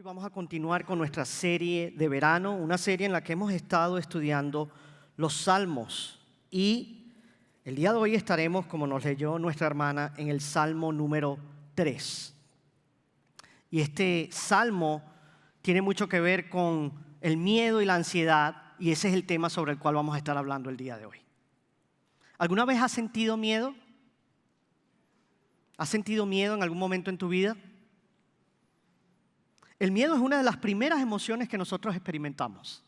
Hoy vamos a continuar con nuestra serie de verano, una serie en la que hemos estado estudiando los Salmos. Y el día de hoy estaremos, como nos leyó nuestra hermana, en el Salmo número 3. Y este Salmo tiene mucho que ver con el miedo y la ansiedad, y ese es el tema sobre el cual vamos a estar hablando el día de hoy. ¿Alguna vez has sentido miedo? ¿Has sentido miedo en algún momento en tu vida? El miedo es una de las primeras emociones que nosotros experimentamos.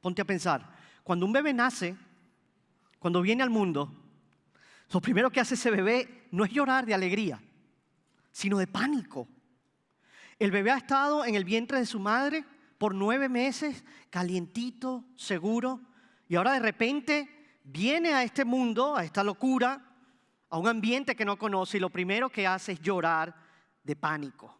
Ponte a pensar, cuando un bebé nace, cuando viene al mundo, lo primero que hace ese bebé no es llorar de alegría, sino de pánico. El bebé ha estado en el vientre de su madre por 9 meses, calientito, seguro, y ahora de repente viene a este mundo, a esta locura, a un ambiente que no conoce, y lo primero que hace es llorar de pánico.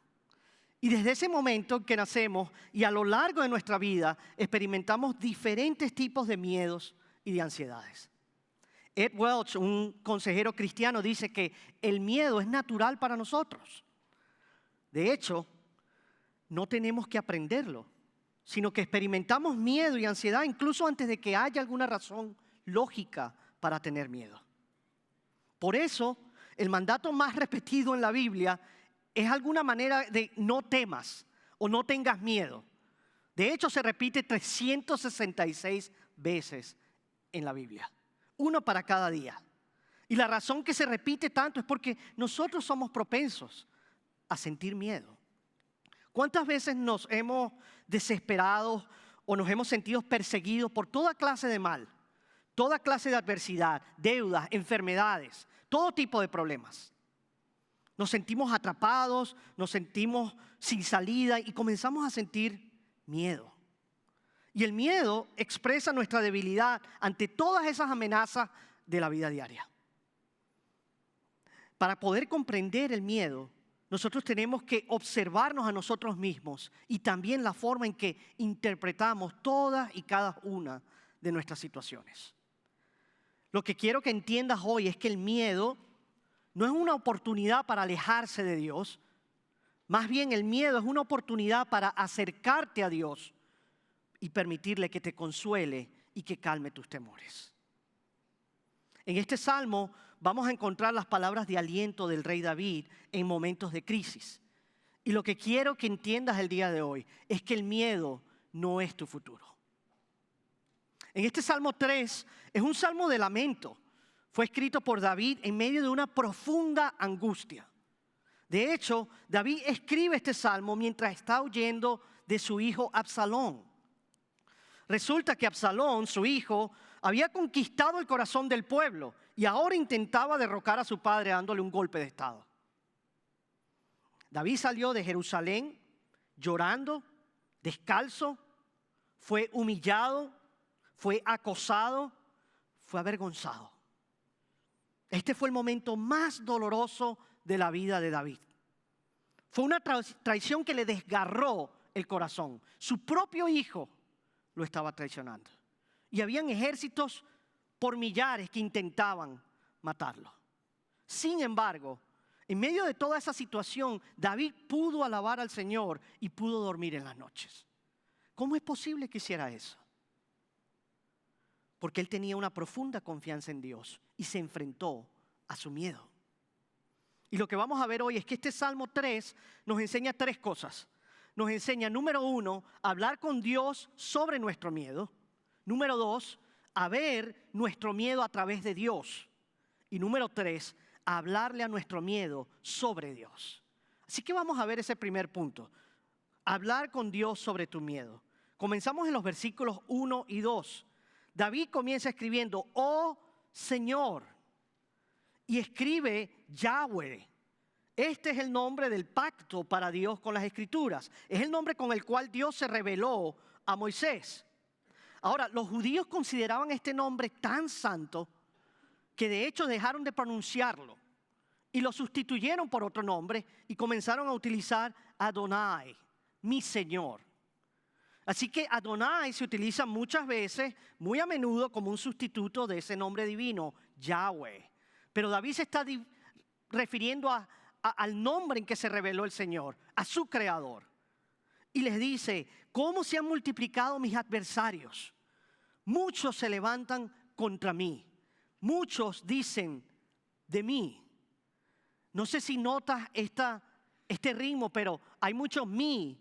Y desde ese momento en que nacemos y a lo largo de nuestra vida experimentamos diferentes tipos de miedos y de ansiedades. Ed Welch, un consejero cristiano, dice que el miedo es natural para nosotros. De hecho, no tenemos que aprenderlo, sino que experimentamos miedo y ansiedad incluso antes de que haya alguna razón lógica para tener miedo. Por eso, el mandato más repetido en la Biblia es alguna manera de no temas o no tengas miedo. De hecho, se repite 366 veces en la Biblia. Uno para cada día. Y la razón que se repite tanto es porque nosotros somos propensos a sentir miedo. ¿Cuántas veces nos hemos desesperado o nos hemos sentido perseguidos por toda clase de mal? Toda clase de adversidad, deudas, enfermedades, todo tipo de problemas. Nos sentimos atrapados, nos sentimos sin salida y comenzamos a sentir miedo. Y el miedo expresa nuestra debilidad ante todas esas amenazas de la vida diaria. Para poder comprender el miedo, nosotros tenemos que observarnos a nosotros mismos y también la forma en que interpretamos todas y cada una de nuestras situaciones. Lo que quiero que entiendas hoy es que el miedo no es una oportunidad para alejarse de Dios. Más bien el miedo es una oportunidad para acercarte a Dios y permitirle que te consuele y que calme tus temores. En este salmo vamos a encontrar las palabras de aliento del rey David en momentos de crisis. Y lo que quiero que entiendas el día de hoy es que el miedo no es tu futuro. En este Salmo 3 es un salmo de lamento. Fue escrito por David en medio de una profunda angustia. De hecho, David escribe este salmo mientras está huyendo de su hijo Absalón. Resulta que Absalón, su hijo, había conquistado el corazón del pueblo y ahora intentaba derrocar a su padre dándole un golpe de estado. David salió de Jerusalén llorando, descalzo, fue humillado, fue acosado, fue avergonzado. Este fue el momento más doloroso de la vida de David. Fue una traición que le desgarró el corazón. Su propio hijo lo estaba traicionando. Y habían ejércitos por millares que intentaban matarlo. Sin embargo, en medio de toda esa situación, David pudo alabar al Señor y pudo dormir en las noches. ¿Cómo es posible que hiciera eso? Porque él tenía una profunda confianza en Dios y se enfrentó a su miedo. Y lo que vamos a ver hoy es que este Salmo 3 nos enseña 3 cosas. Nos enseña, número 1, a hablar con Dios sobre nuestro miedo. Número 2, a ver nuestro miedo a través de Dios. Y número 3, a hablarle a nuestro miedo sobre Dios. Así que vamos a ver ese primer punto. Hablar con Dios sobre tu miedo. Comenzamos en los versículos 1 y 2. David comienza escribiendo, oh Señor, y escribe Yahweh. Este es el nombre del pacto para Dios con las Escrituras. Es el nombre con el cual Dios se reveló a Moisés. Ahora, los judíos consideraban este nombre tan santo que de hecho dejaron de pronunciarlo y lo sustituyeron por otro nombre y comenzaron a utilizar Adonai, mi Señor. Así que Adonai se utiliza muchas veces, muy a menudo, como un sustituto de ese nombre divino, Yahweh. Pero David se está refiriendo al nombre en que se reveló el Señor, a su creador. y les dice, ¿cómo se han multiplicado mis adversarios? Muchos se levantan contra mí. Muchos dicen de mí. No sé si notas este ritmo, pero hay mucho mí.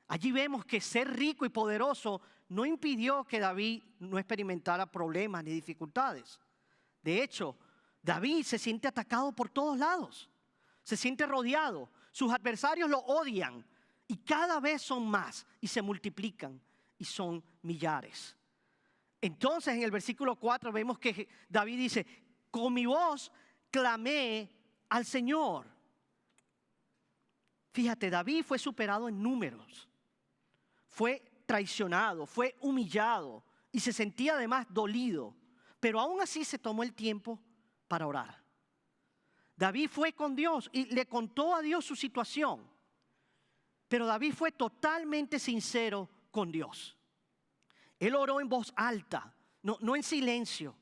Allí vemos que ser rico y poderoso no impidió que David no experimentara problemas ni dificultades. De hecho, David se siente atacado por todos lados. Se siente rodeado. Sus adversarios lo odian y cada vez son más y se multiplican y son millares. Entonces en el versículo 4 vemos que David dice, con mi voz clamé al Señor. Fíjate, David fue superado en números, fue traicionado, fue humillado y se sentía además dolido, pero aún así se tomó el tiempo para orar. David fue con Dios y le contó a Dios su situación, pero David fue totalmente sincero con Dios. Él oró en voz alta, no en silencio.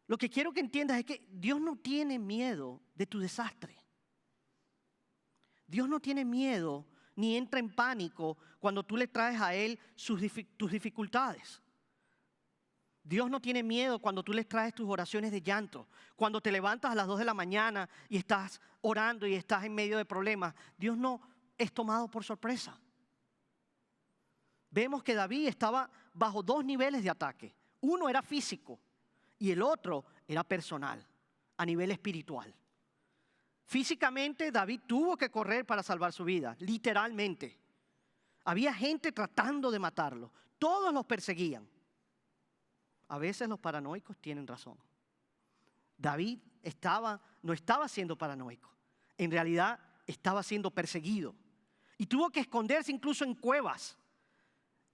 Lo que quiero que entiendas es que Dios no tiene miedo de tu desastre. Dios no tiene miedo ni entra en pánico cuando tú le traes a Él tus dificultades. Dios no tiene miedo cuando tú les traes tus oraciones de llanto. Cuando te levantas a las 2 de la mañana y estás orando y estás en medio de problemas. Dios no es tomado por sorpresa. Vemos que David estaba bajo 2 niveles de ataque. Uno era físico y el otro era personal, a nivel espiritual. Físicamente David tuvo que correr para salvar su vida, literalmente. Había gente tratando de matarlo. Todos los perseguían. A veces los paranoicos tienen razón. David no estaba siendo paranoico. En realidad estaba siendo perseguido. Y tuvo que esconderse incluso en cuevas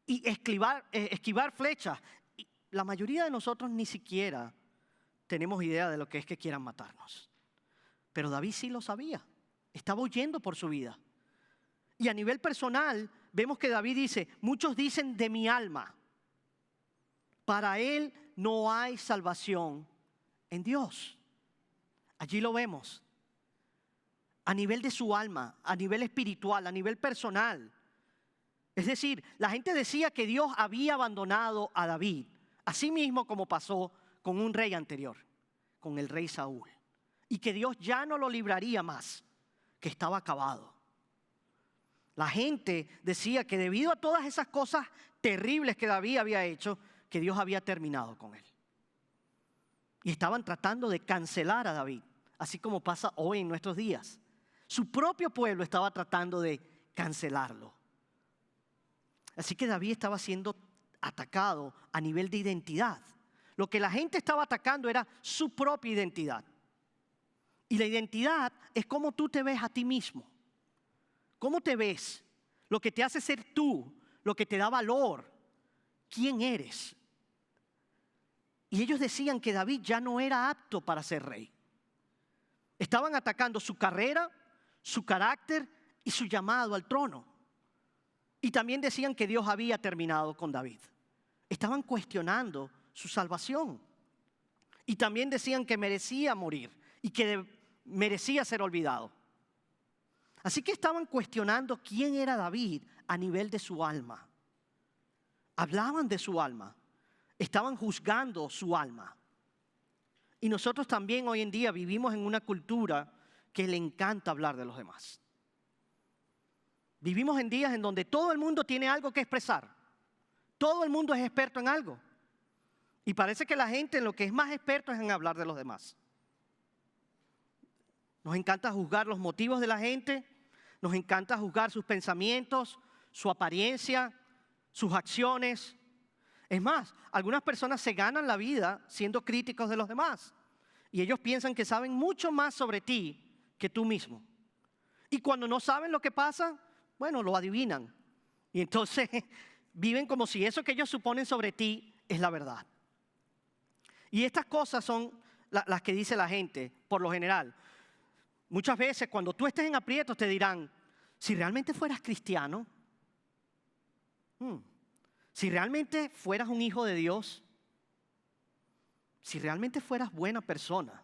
y esquivar flechas. Y la mayoría de nosotros ni siquiera tenemos idea de lo que es que quieran matarnos. Pero David sí lo sabía. Estaba huyendo por su vida. Y a nivel personal vemos que David dice, muchos dicen de mi alma. Para él no hay salvación en Dios. Allí lo vemos. A nivel de su alma, a nivel espiritual, a nivel personal. Es decir, la gente decía que Dios había abandonado a David. Así mismo como pasó con un rey anterior, con el rey Saúl. Y que Dios ya no lo libraría más, que estaba acabado. La gente decía que debido a todas esas cosas terribles que David había hecho, que Dios había terminado con él. Y estaban tratando de cancelar a David, así como pasa hoy en nuestros días. Su propio pueblo estaba tratando de cancelarlo. Así que David estaba siendo atacado a nivel de identidad. Lo que la gente estaba atacando era su propia identidad. Y la identidad es cómo tú te ves a ti mismo. ¿Cómo te ves? Lo que te hace ser tú, lo que te da valor. ¿Quién eres? Y ellos decían que David ya no era apto para ser rey. Estaban atacando su carrera, su carácter y su llamado al trono. Y también decían que Dios había terminado con David. Estaban cuestionando su salvación. Y también decían que merecía morir y que merecía ser olvidado. Así que estaban cuestionando quién era David a nivel de su alma. Hablaban de su alma. Estaban juzgando su alma. Y nosotros también hoy en día vivimos en una cultura que le encanta hablar de los demás. Vivimos en días en donde todo el mundo tiene algo que expresar. Todo el mundo es experto en algo. Y parece que la gente en lo que es más experto es en hablar de los demás. Nos encanta juzgar los motivos de la gente. Nos encanta juzgar sus pensamientos, su apariencia, sus acciones. Es más, algunas personas se ganan la vida siendo críticos de los demás. Y ellos piensan que saben mucho más sobre ti que tú mismo. Y cuando no saben lo que pasa, bueno, lo adivinan. Y entonces viven como si eso que ellos suponen sobre ti es la verdad. Y estas cosas son las que dice la gente, por lo general. Muchas veces cuando tú estés en aprietos te dirán, si realmente fueras cristiano, si realmente fueras un hijo de Dios, si realmente fueras buena persona,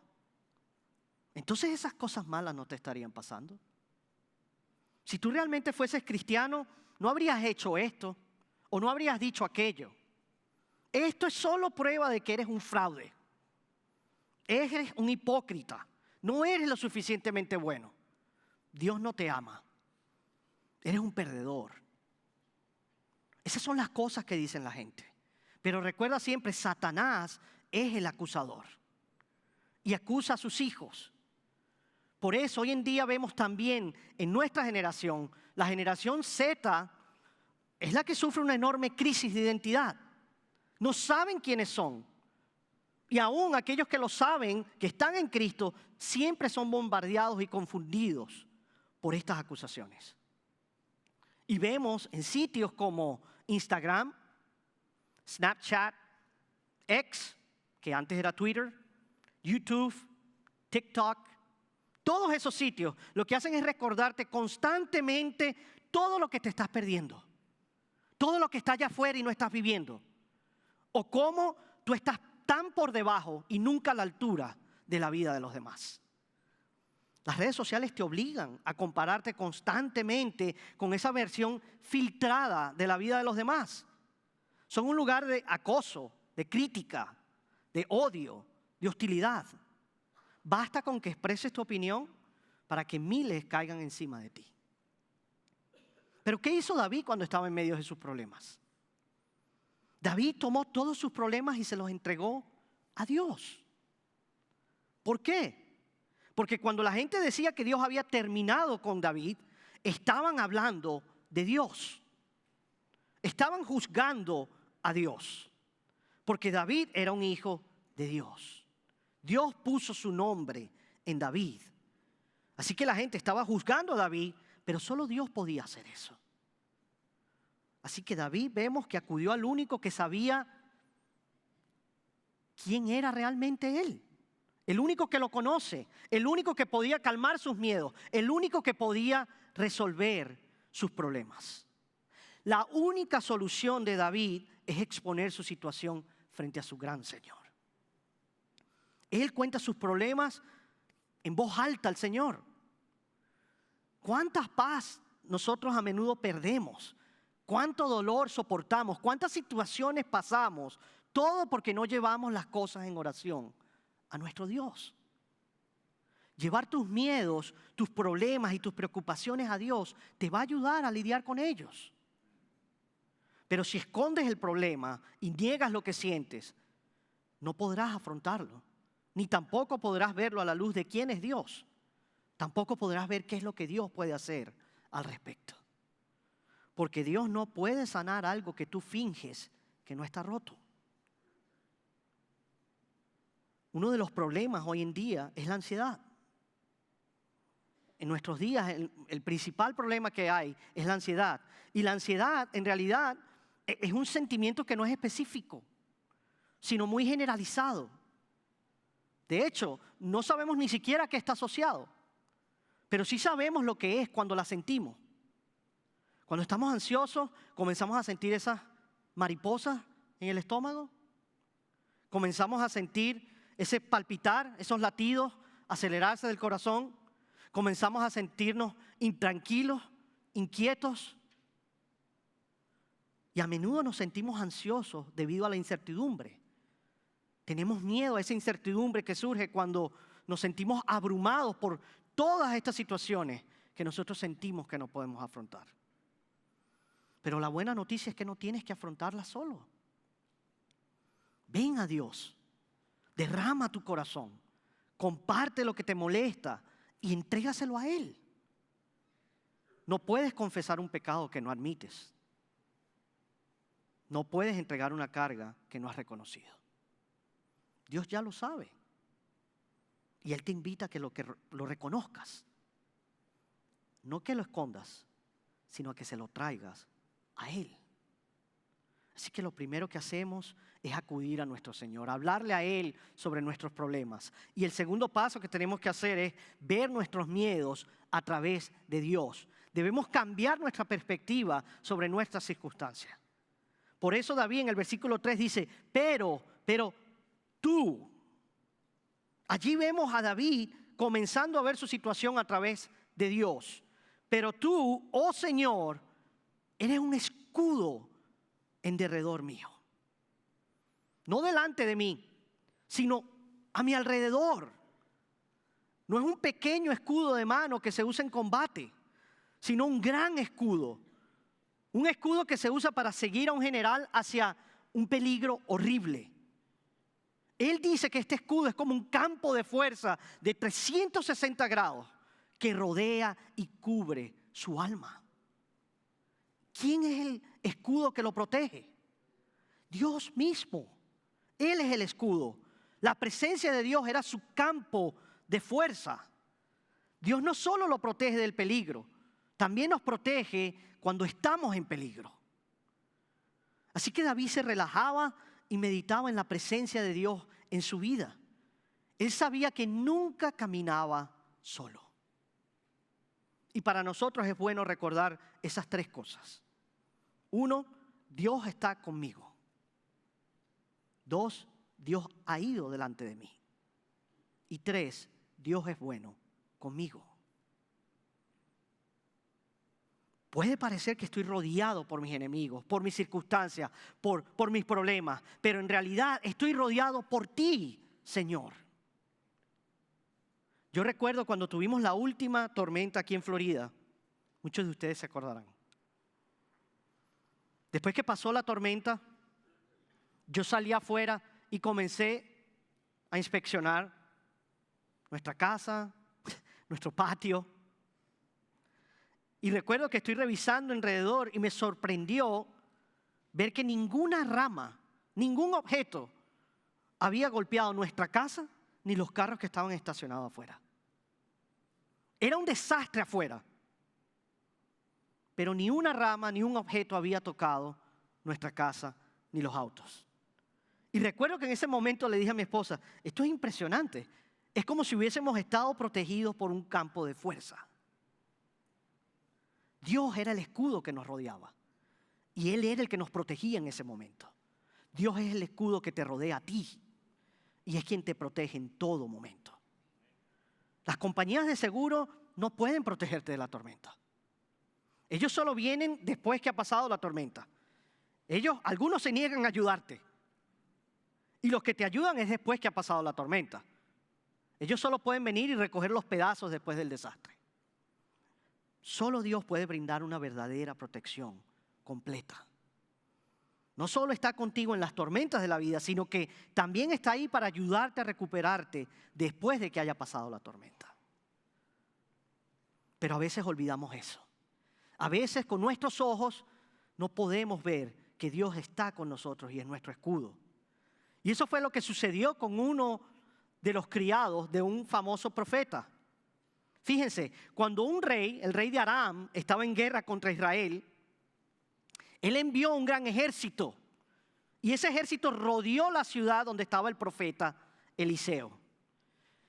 entonces esas cosas malas no te estarían pasando. Si tú realmente fueses cristiano, no habrías hecho esto o no habrías dicho aquello. Esto es solo prueba de que eres un fraude. Eres un hipócrita. No eres lo suficientemente bueno. Dios no te ama. Eres un perdedor. Esas son las cosas que dicen la gente. Pero recuerda siempre, Satanás es el acusador. Y acusa a sus hijos. Por eso hoy en día vemos también en nuestra generación, la generación Z es la que sufre una enorme crisis de identidad. No saben quiénes son. Y aún aquellos que lo saben, que están en Cristo, siempre son bombardeados y confundidos por estas acusaciones. Y vemos en sitios como Instagram, Snapchat, X, que antes era Twitter, YouTube, TikTok, todos esos sitios lo que hacen es recordarte constantemente todo lo que te estás perdiendo, todo lo que está allá afuera y no estás viviendo, o cómo tú estás tan por debajo y nunca a la altura de la vida de los demás. Las redes sociales te obligan a compararte constantemente con esa versión filtrada de la vida de los demás. Son un lugar de acoso, de crítica, de odio, de hostilidad. Basta con que expreses tu opinión para que miles caigan encima de ti. Pero ¿qué hizo David cuando estaba en medio de sus problemas? David tomó todos sus problemas y se los entregó a Dios. ¿Por qué? Porque cuando la gente decía que Dios había terminado con David, estaban hablando de Dios. Estaban juzgando a Dios. Porque David era un hijo de Dios. Dios puso su nombre en David. Así que la gente estaba juzgando a David, pero solo Dios podía hacer eso. Así que David vemos que acudió al único que sabía quién era realmente él. El único que lo conoce, el único que podía calmar sus miedos, el único que podía resolver sus problemas. La única solución de David es exponer su situación frente a su gran Señor. Él cuenta sus problemas en voz alta al Señor. ¿Cuánta paz nosotros a menudo perdemos? ¿Cuánto dolor soportamos? ¿Cuántas situaciones pasamos? Todo porque no llevamos las cosas en oración a nuestro Dios. Llevar tus miedos, tus problemas y tus preocupaciones a Dios te va a ayudar a lidiar con ellos. Pero si escondes el problema y niegas lo que sientes, no podrás afrontarlo. Ni tampoco podrás verlo a la luz de quién es Dios. Tampoco podrás ver qué es lo que Dios puede hacer al respecto. Porque Dios no puede sanar algo que tú finges que no está roto. Uno de los problemas hoy en día es la ansiedad. En nuestros días el principal problema que hay es la ansiedad. Y la ansiedad en realidad es un sentimiento que no es específico, sino muy generalizado. De hecho, no sabemos ni siquiera a qué está asociado, pero sí sabemos lo que es cuando la sentimos. Cuando estamos ansiosos, comenzamos a sentir esas mariposas en el estómago. Comenzamos a sentir ese palpitar, esos latidos, acelerarse del corazón. Comenzamos a sentirnos intranquilos, inquietos. Y a menudo nos sentimos ansiosos debido a la incertidumbre. Tenemos miedo a esa incertidumbre que surge cuando nos sentimos abrumados por todas estas situaciones que nosotros sentimos que no podemos afrontar. Pero la buena noticia es que no tienes que afrontarla solo. Ven a Dios, derrama tu corazón, comparte lo que te molesta y entrégaselo a Él. No puedes confesar un pecado que no admites. No puedes entregar una carga que no has reconocido. Dios ya lo sabe. Y Él te invita a que lo reconozcas. No que lo escondas, sino a que se lo traigas a Él. Así que lo primero que hacemos es acudir a nuestro Señor, hablarle a Él sobre nuestros problemas. Y el segundo paso que tenemos que hacer es ver nuestros miedos a través de Dios. Debemos cambiar nuestra perspectiva sobre nuestras circunstancias. Por eso David en el versículo 3 dice, pero tú. Allí vemos a David comenzando a ver su situación a través de Dios. pero tú, oh Señor, eres un escudo en derredor mío. No delante de mí, sino a mi alrededor. No es un pequeño escudo de mano que se usa en combate, sino un gran escudo. Un escudo que se usa para seguir a un general hacia un peligro horrible. Él dice que este escudo es como un campo de fuerza de 360 grados que rodea y cubre su alma. ¿Quién es el escudo que lo protege? Dios mismo. Él es el escudo. La presencia de Dios era su campo de fuerza. Dios no solo lo protege del peligro, también nos protege cuando estamos en peligro. Así que David se relajaba y meditaba en la presencia de Dios en su vida. Él sabía que nunca caminaba solo. Y para nosotros es bueno recordar esas tres cosas. 1, Dios está conmigo. 2, Dios ha ido delante de mí. Y 3, Dios es bueno conmigo. Puede parecer que estoy rodeado por mis enemigos, por mis circunstancias, por mis problemas, pero en realidad estoy rodeado por ti, Señor. Yo recuerdo cuando tuvimos la última tormenta aquí en Florida, muchos de ustedes se acordarán. Después que pasó la tormenta, yo salí afuera y comencé a inspeccionar nuestra casa, nuestro patio. Y recuerdo que estoy revisando alrededor y me sorprendió ver que ninguna rama, ningún objeto había golpeado nuestra casa ni los carros que estaban estacionados afuera. Era un desastre afuera. Pero ni una rama ni un objeto había tocado nuestra casa ni los autos. Y recuerdo que en ese momento le dije a mi esposa, esto es impresionante. Es como si hubiésemos estado protegidos por un campo de fuerza. Dios era el escudo que nos rodeaba. Y Él era el que nos protegía en ese momento. Dios es el escudo que te rodea a ti. Y es quien te protege en todo momento. Las compañías de seguro no pueden protegerte de la tormenta. Ellos solo vienen después que ha pasado la tormenta. Algunos se niegan a ayudarte. Y los que te ayudan es después que ha pasado la tormenta. Ellos solo pueden venir y recoger los pedazos después del desastre. Solo Dios puede brindar una verdadera protección completa. No solo está contigo en las tormentas de la vida, sino que también está ahí para ayudarte a recuperarte después de que haya pasado la tormenta. Pero a veces olvidamos eso. A veces con nuestros ojos no podemos ver que Dios está con nosotros y es nuestro escudo. Y eso fue lo que sucedió con uno de los criados de un famoso profeta. Fíjense, cuando un rey, el rey de Aram, estaba en guerra contra Israel, él envió un gran ejército. Y ese ejército rodeó la ciudad donde estaba el profeta Eliseo.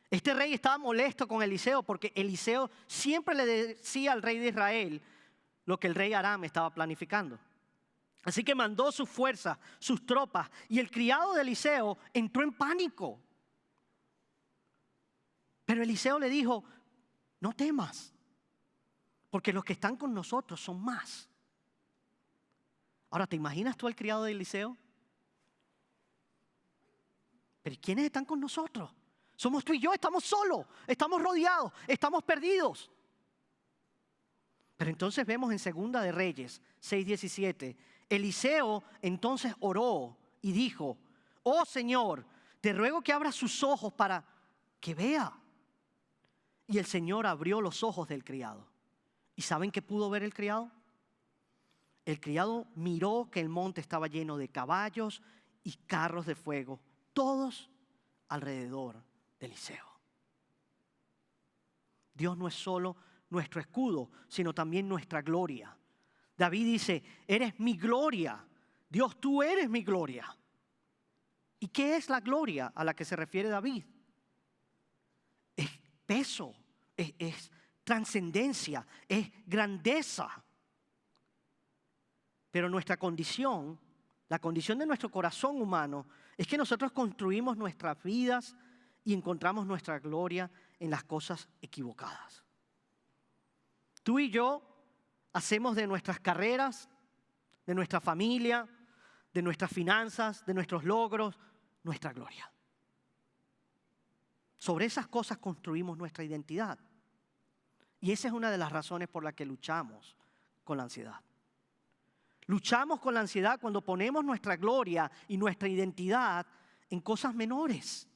Este rey estaba molesto con Eliseo porque Eliseo siempre le decía al rey de Israel lo que el rey Aram estaba planificando. Así que mandó sus fuerzas, sus tropas, y el criado de Eliseo entró en pánico. Pero Eliseo le dijo, no temas, porque los que están con nosotros son más. Ahora, ¿te imaginas tú al criado de Eliseo? ¿Pero quiénes están con nosotros? Somos tú y yo, estamos solos, estamos rodeados, estamos perdidos. Pero entonces vemos en Segunda de Reyes 6:17, Eliseo entonces oró y dijo, oh Señor, te ruego que abras sus ojos para que vea. Y el Señor abrió los ojos del criado. ¿Y saben qué pudo ver el criado? El criado miró que el monte estaba lleno de caballos y carros de fuego, todos alrededor de Eliseo. Dios no es solo nuestro escudo, sino también nuestra gloria. David dice, eres mi gloria. Dios, tú eres mi gloria. ¿Y qué es la gloria a la que se refiere David? Es peso, es trascendencia, es grandeza. Pero nuestra condición, la condición de nuestro corazón humano, es que nosotros construimos nuestras vidas y encontramos nuestra gloria en las cosas equivocadas. Tú y yo hacemos de nuestras carreras, de nuestra familia, de nuestras finanzas, de nuestros logros, nuestra gloria. Sobre esas cosas construimos nuestra identidad. Y esa es una de las razones por las que luchamos con la ansiedad. Luchamos con la ansiedad cuando ponemos nuestra gloria y nuestra identidad en cosas menores.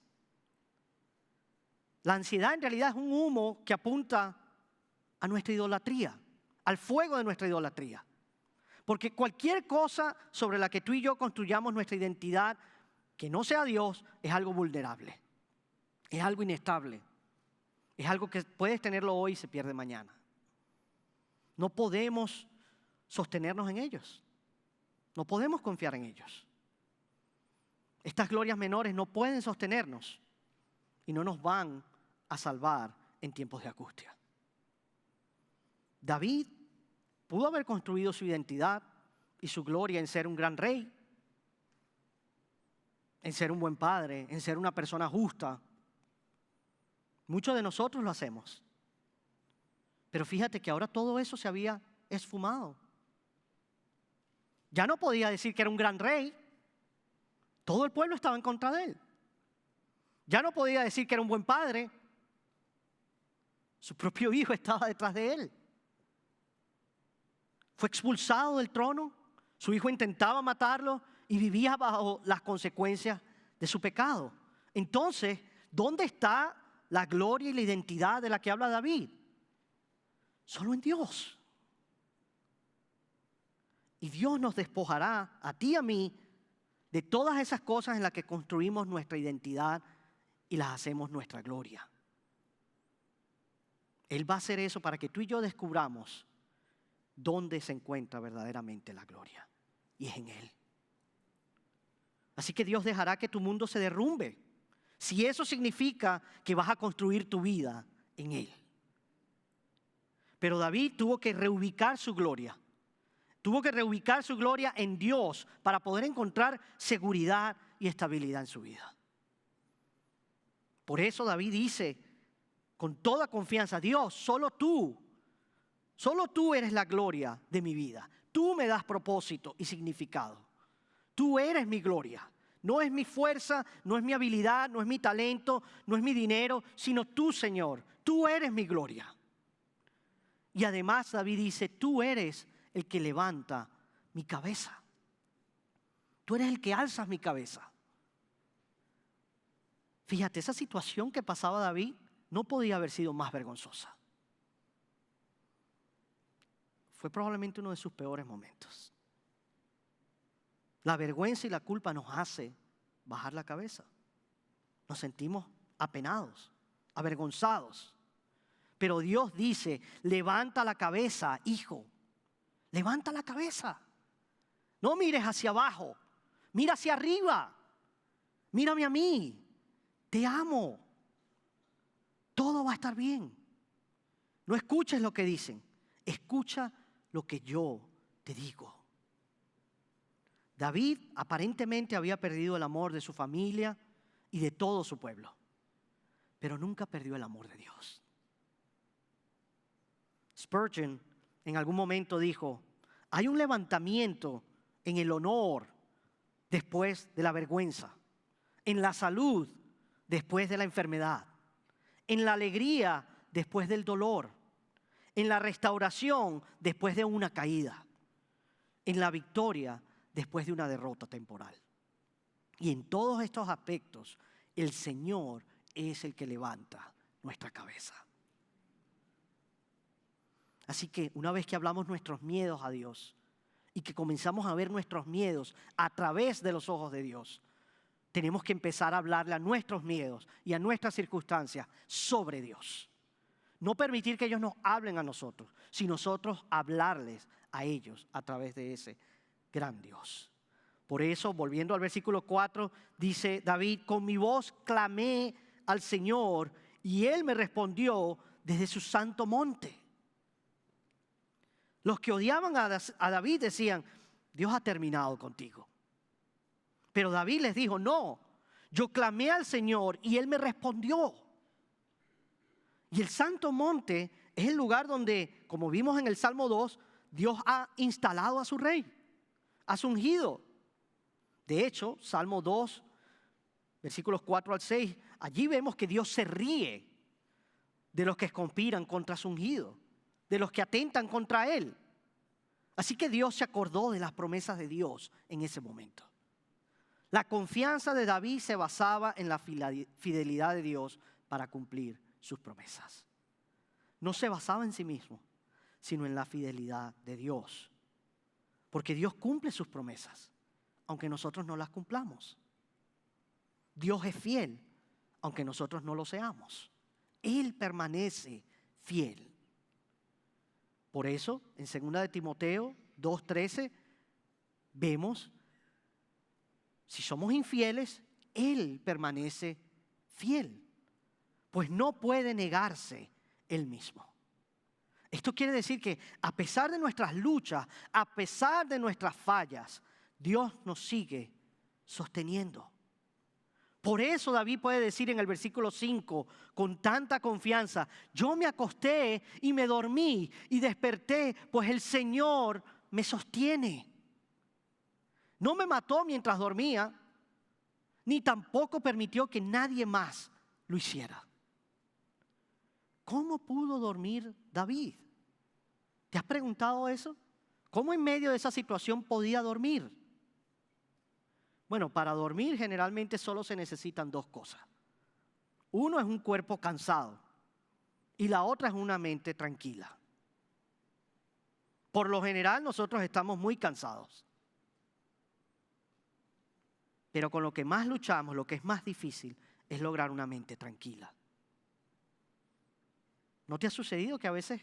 La ansiedad en realidad es un humo que apunta a nuestra idolatría, al fuego de nuestra idolatría. Porque cualquier cosa sobre la que tú y yo construyamos nuestra identidad que no sea Dios es algo vulnerable, es algo inestable, es algo que puedes tenerlo hoy y se pierde mañana. No podemos sostenernos en ellos, no podemos confiar en ellos. Estas glorias menores no pueden sostenernos y no nos van a salvar en tiempos de angustia. David pudo haber construido su identidad y su gloria en ser un gran rey, en ser un buen padre, en ser una persona justa. Muchos de nosotros lo hacemos. Pero fíjate que ahora todo eso se había esfumado. Ya no podía decir que era un gran rey. Todo el pueblo estaba en contra de él. Ya no podía decir que era un buen padre. Su propio hijo estaba detrás de él. Fue expulsado del trono. Su hijo intentaba matarlo y vivía bajo las consecuencias de su pecado. Entonces, ¿dónde está la gloria y la identidad de la que habla David? Solo en Dios. Y Dios nos despojará a ti y a mí de todas esas cosas en las que construimos nuestra identidad y las hacemos nuestra gloria. Él va a hacer eso para que tú y yo descubramos dónde se encuentra verdaderamente la gloria. Y es en Él. Así que Dios dejará que tu mundo se derrumbe, si eso significa que vas a construir tu vida en Él. Pero David tuvo que reubicar su gloria. Tuvo que reubicar su gloria en Dios para poder encontrar seguridad y estabilidad en su vida. Por eso David dice con toda confianza: Dios, solo tú eres la gloria de mi vida. Tú me das propósito y significado. Tú eres mi gloria. No es mi fuerza, no es mi habilidad, no es mi talento, no es mi dinero, sino tú, Señor. Tú eres mi gloria. Y además David dice: tú eres el que levanta mi cabeza. Tú eres el que alzas mi cabeza. Fíjate, esa situación que pasaba David no podía haber sido más vergonzosa. Fue probablemente uno de sus peores momentos. La vergüenza y la culpa nos hace bajar la cabeza. Nos sentimos apenados, avergonzados. Pero Dios dice: levanta la cabeza, hijo. Levanta la cabeza. No mires hacia abajo, mira hacia arriba. Mírame a mí. Te amo. Todo va a estar bien. No escuches lo que dicen. Escucha lo que yo te digo. David aparentemente había perdido el amor de su familia y de todo su pueblo, pero nunca perdió el amor de Dios. Spurgeon en algún momento dijo: hay un levantamiento en el honor después de la vergüenza, en la salud después de la enfermedad, en la alegría después del dolor, en la restauración después de una caída, en la victoria después de una derrota temporal. Y en todos estos aspectos, el Señor es el que levanta nuestra cabeza. Así que una vez que hablamos nuestros miedos a Dios y que comenzamos a ver nuestros miedos a través de los ojos de Dios, tenemos que empezar a hablarle a nuestros miedos y a nuestras circunstancias sobre Dios. No permitir que ellos nos hablen a nosotros, sino nosotros hablarles a ellos a través de ese gran Dios. Por eso, volviendo al versículo 4, dice David: con mi voz clamé al Señor y Él me respondió desde su santo monte. Los que odiaban a David decían: Dios ha terminado contigo. Pero David les dijo: no, yo clamé al Señor y Él me respondió. Y el santo monte Es el lugar donde, como vimos en el Salmo 2, Dios ha instalado a su rey, a su ungido. De hecho, Salmo 2, versículos 4 al 6, allí vemos que Dios se ríe de los que conspiran contra su ungido, de los que atentan contra él. Así que Dios se acordó de las promesas de Dios en ese momento. La confianza de David se basaba en la fidelidad de Dios para cumplir sus promesas. No se basaba en sí mismo, sino en la fidelidad de Dios. Porque Dios cumple sus promesas, aunque nosotros no las cumplamos. Dios es fiel, aunque nosotros no lo seamos. Él permanece fiel. Por eso, en 2 de Timoteo 2:13, vemos, si somos infieles, Él permanece fiel, pues no puede negarse Él mismo. Esto quiere decir que a pesar de nuestras luchas, a pesar de nuestras fallas, Dios nos sigue sosteniendo. Por eso David puede decir en el versículo 5 con tanta confianza: yo me acosté y me dormí y desperté, pues el Señor me sostiene. No me mató mientras dormía, ni tampoco permitió que nadie más lo hiciera. ¿Cómo pudo dormir David? ¿Te has preguntado eso? ¿Cómo en medio de esa situación podía dormir? Bueno, para dormir generalmente solo se necesitan dos cosas. Uno es un cuerpo cansado y la otra es una mente tranquila. Por lo general nosotros estamos muy cansados. Pero con lo que más luchamos, lo que es más difícil, es lograr una mente tranquila. ¿No te ha sucedido que a veces,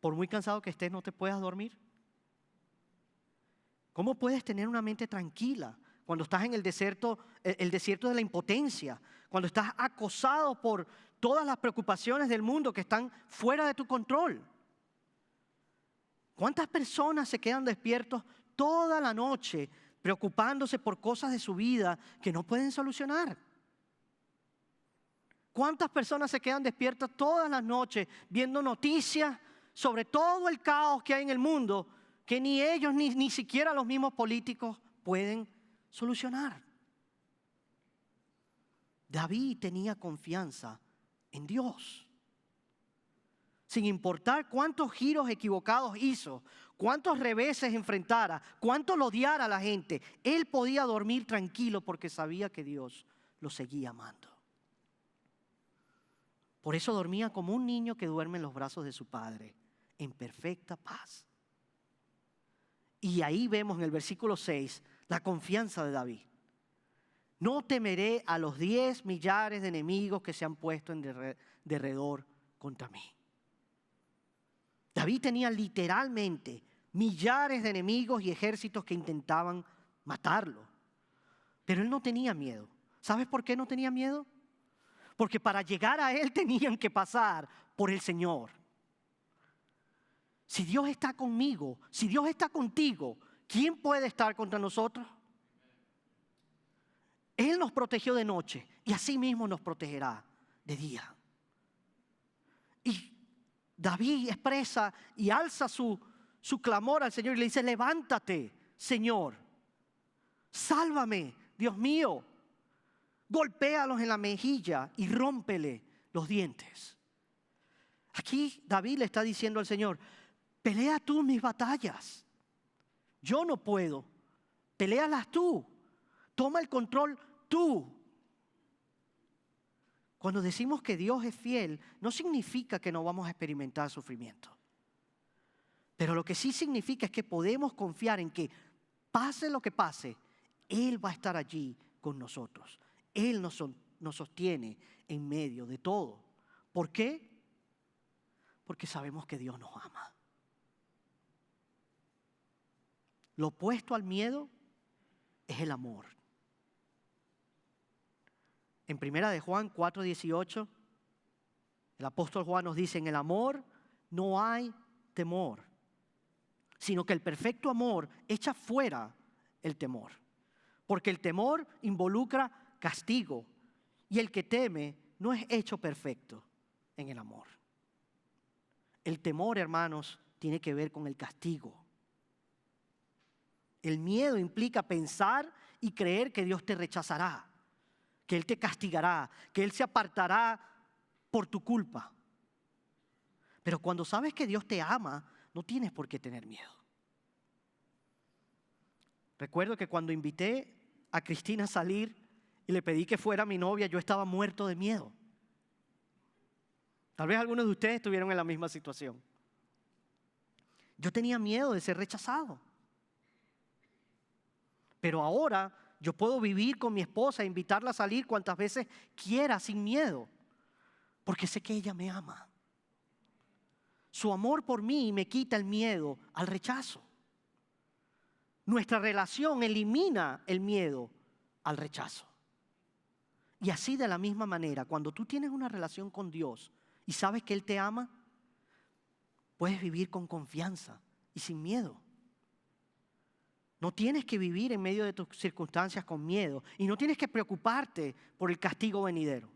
por muy cansado que estés, no te puedas dormir? ¿Cómo puedes tener una mente tranquila cuando estás en el desierto de la impotencia, cuando estás acosado por todas las preocupaciones del mundo que están fuera de tu control? ¿Cuántas personas se quedan despiertos toda la noche preocupándose por cosas de su vida que no pueden solucionar? ¿Cuántas personas se quedan despiertas todas las noches viendo noticias sobre todo el caos que hay en el mundo que ni ellos ni siquiera los mismos políticos pueden solucionar? David tenía confianza en Dios. Sin importar cuántos giros equivocados hizo, cuántos reveses enfrentara, cuánto lo odiara a la gente, él podía dormir tranquilo porque sabía que Dios lo seguía amando. Por eso dormía como un niño que duerme en los brazos de su padre, en perfecta paz. Y ahí vemos en el versículo 6 la confianza de David. No temeré a los 10 millares de enemigos que se han puesto en derredor contra mí. David tenía literalmente millares de enemigos y ejércitos que intentaban matarlo. Pero él no tenía miedo. ¿Sabes por qué no tenía miedo? Porque para llegar a él tenían que pasar por el Señor. Si Dios está conmigo, si Dios está contigo, ¿quién puede estar contra nosotros? Él nos protegió de noche y así mismo nos protegerá de día. Y David expresa y alza su clamor al Señor y le dice: levántate, Señor, sálvame, Dios mío. Golpéalos en la mejilla y rómpele los dientes. Aquí David le está diciendo al Señor: pelea tú mis batallas. Yo no puedo. Peléalas tú. Toma el control tú. Cuando decimos que Dios es fiel, no significa que no vamos a experimentar sufrimiento. Pero lo que sí significa es que podemos confiar en que, pase lo que pase, Él va a estar allí con nosotros. Él nos sostiene en medio de todo. ¿Por qué? Porque sabemos que Dios nos ama. Lo opuesto al miedo es el amor. En 1 de Juan 4:18, el apóstol Juan nos dice: en el amor no hay temor, sino que el perfecto amor echa fuera el temor. Porque el temor involucra castigo y el que teme no es hecho perfecto en el amor. El temor, hermanos, tiene que ver con el castigo. El miedo implica pensar y creer que Dios te rechazará, que Él te castigará, que Él se apartará por tu culpa. Pero cuando sabes que Dios te ama, no tienes por qué tener miedo. Recuerdo que cuando invité a Cristina a salir y le pedí que fuera mi novia, yo estaba muerto de miedo. Tal vez algunos de ustedes estuvieron en la misma situación. Yo tenía miedo de ser rechazado. Pero ahora yo puedo vivir con mi esposa e invitarla a salir cuantas veces quiera sin miedo, porque sé que ella me ama. Su amor por mí me quita el miedo al rechazo. Nuestra relación elimina el miedo al rechazo. Y así de la misma manera, cuando tú tienes una relación con Dios y sabes que Él te ama, puedes vivir con confianza y sin miedo. No tienes que vivir en medio de tus circunstancias con miedo y no tienes que preocuparte por el castigo venidero,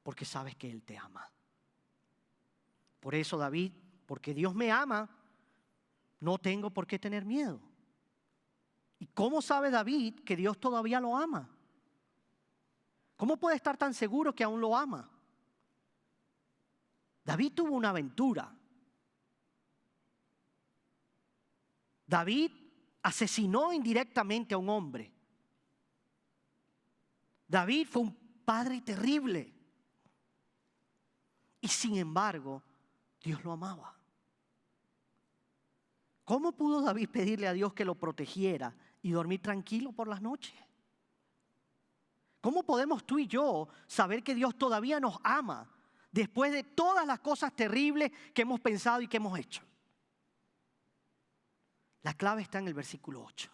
porque sabes que Él te ama. Por eso David, porque Dios me ama, no tengo por qué tener miedo. ¿Y cómo sabe David que Dios todavía lo ama? ¿Cómo puede estar tan seguro que aún lo ama? David tuvo una aventura. David asesinó indirectamente a un hombre. David fue un padre terrible. Y sin embargo, Dios lo amaba. ¿Cómo pudo David pedirle a Dios que lo protegiera y dormir tranquilo por las noches? ¿Cómo podemos tú y yo saber que Dios todavía nos ama después de todas las cosas terribles que hemos pensado y que hemos hecho? La clave está en el versículo 8.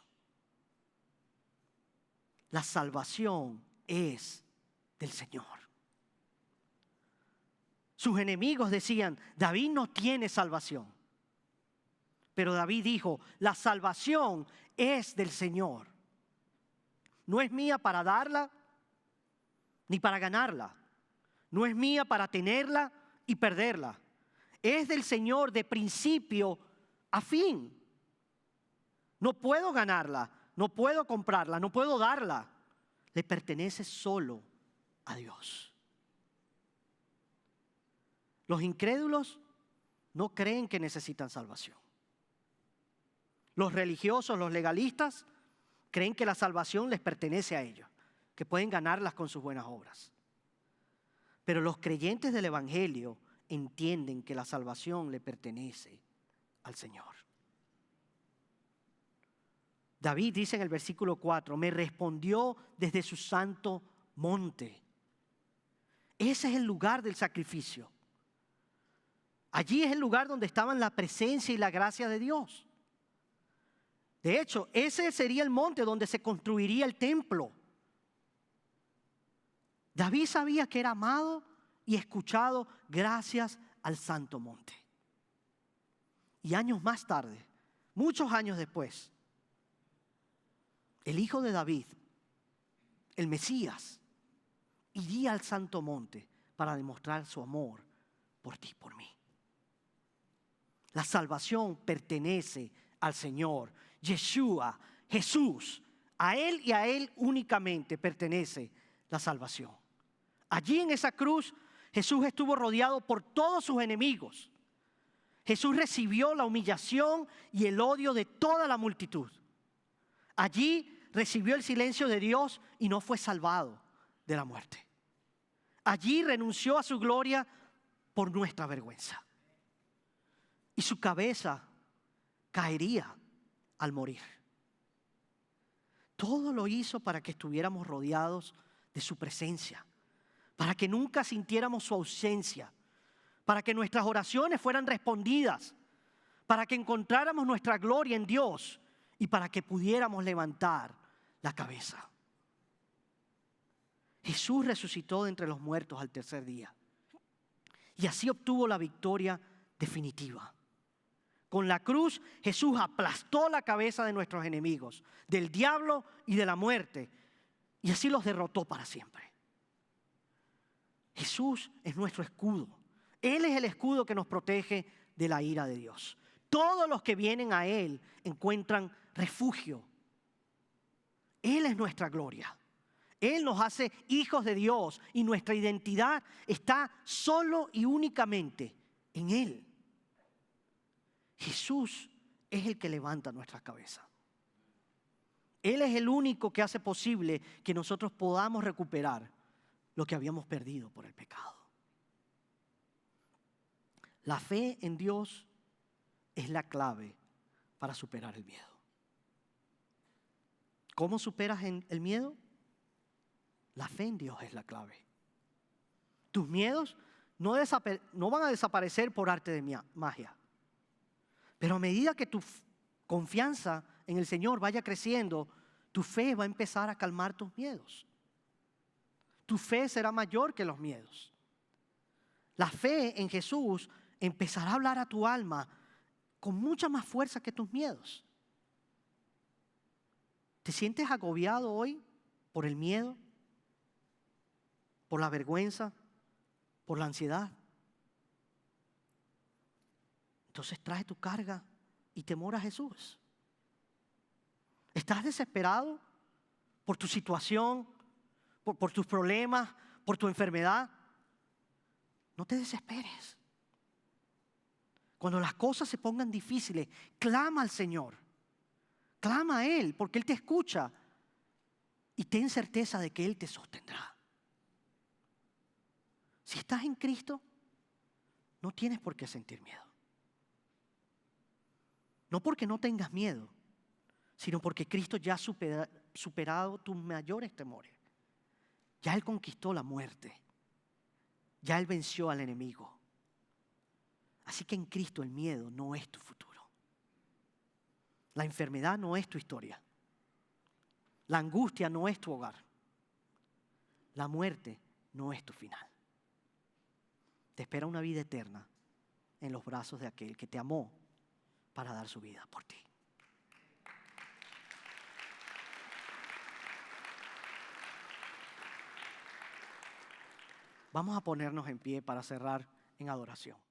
La salvación es del Señor. Sus enemigos decían, David no tiene salvación. Pero David dijo, la salvación es del Señor. No es mía para darla, ni para ganarla. No es mía para tenerla y perderla. Es del Señor de principio a fin. No puedo ganarla, no puedo comprarla, no puedo darla. Le pertenece solo a Dios. Los incrédulos no creen que necesitan salvación. Los religiosos, los legalistas, creen que la salvación les pertenece a ellos, que pueden ganarlas con sus buenas obras. Pero los creyentes del Evangelio entienden que la salvación le pertenece al Señor. David dice en el versículo 4, me respondió desde su santo monte. Ese es el lugar del sacrificio. Allí es el lugar donde estaban la presencia y la gracia de Dios. De hecho, ese sería el monte donde se construiría el templo. David sabía que era amado y escuchado gracias al santo monte. Y años más tarde, muchos años después, el hijo de David, el Mesías, iría al santo monte para demostrar su amor por ti y por mí. La salvación pertenece al Señor. Yeshua, Jesús, a Él y a Él únicamente pertenece la salvación. Allí en esa cruz, Jesús estuvo rodeado por todos sus enemigos. Jesús recibió la humillación y el odio de toda la multitud. Allí recibió el silencio de Dios y no fue salvado de la muerte. Allí renunció a su gloria por nuestra vergüenza. Y su cabeza caería al morir. Todo lo hizo para que estuviéramos rodeados de su presencia, para que nunca sintiéramos su ausencia, para que nuestras oraciones fueran respondidas, para que encontráramos nuestra gloria en Dios y para que pudiéramos levantar la cabeza. Jesús resucitó de entre los muertos al tercer día y así obtuvo la victoria definitiva. Con la cruz, Jesús aplastó la cabeza de nuestros enemigos, del diablo y de la muerte, y así los derrotó para siempre. Jesús es nuestro escudo, Él es el escudo que nos protege de la ira de Dios. Todos los que vienen a Él encuentran refugio. Él es nuestra gloria. Él nos hace hijos de Dios y nuestra identidad está solo y únicamente en Él. Jesús es el que levanta nuestras cabezas. Él es el único que hace posible que nosotros podamos recuperar lo que habíamos perdido por el pecado. La fe en Dios es la clave para superar el miedo. ¿Cómo superas el miedo? La fe en Dios es la clave. Tus miedos no van a desaparecer por arte de magia. Pero a medida que tu confianza en el Señor vaya creciendo, tu fe va a empezar a calmar tus miedos. Tu fe será mayor que los miedos. La fe en Jesús empezará a hablar a tu alma con mucha más fuerza que tus miedos. ¿Te sientes agobiado hoy por el miedo? ¿Por la vergüenza? ¿Por la ansiedad? Entonces trae tu carga y temor a Jesús. ¿Estás desesperado por tu situación, por tus problemas, por tu enfermedad? No te desesperes. Cuando las cosas se pongan difíciles, clama al Señor. Clama a Él, porque Él te escucha. Y ten certeza de que Él te sostendrá. Si estás en Cristo, no tienes por qué sentir miedo. No porque no tengas miedo, sino porque Cristo ya ha superado tus mayores temores. Ya Él conquistó la muerte. Ya Él venció al enemigo. Así que en Cristo el miedo no es tu futuro. La enfermedad no es tu historia. La angustia no es tu hogar. La muerte no es tu final. Te espera una vida eterna en los brazos de aquel que te amó para dar su vida por ti. Vamos a ponernos en pie para cerrar en adoración.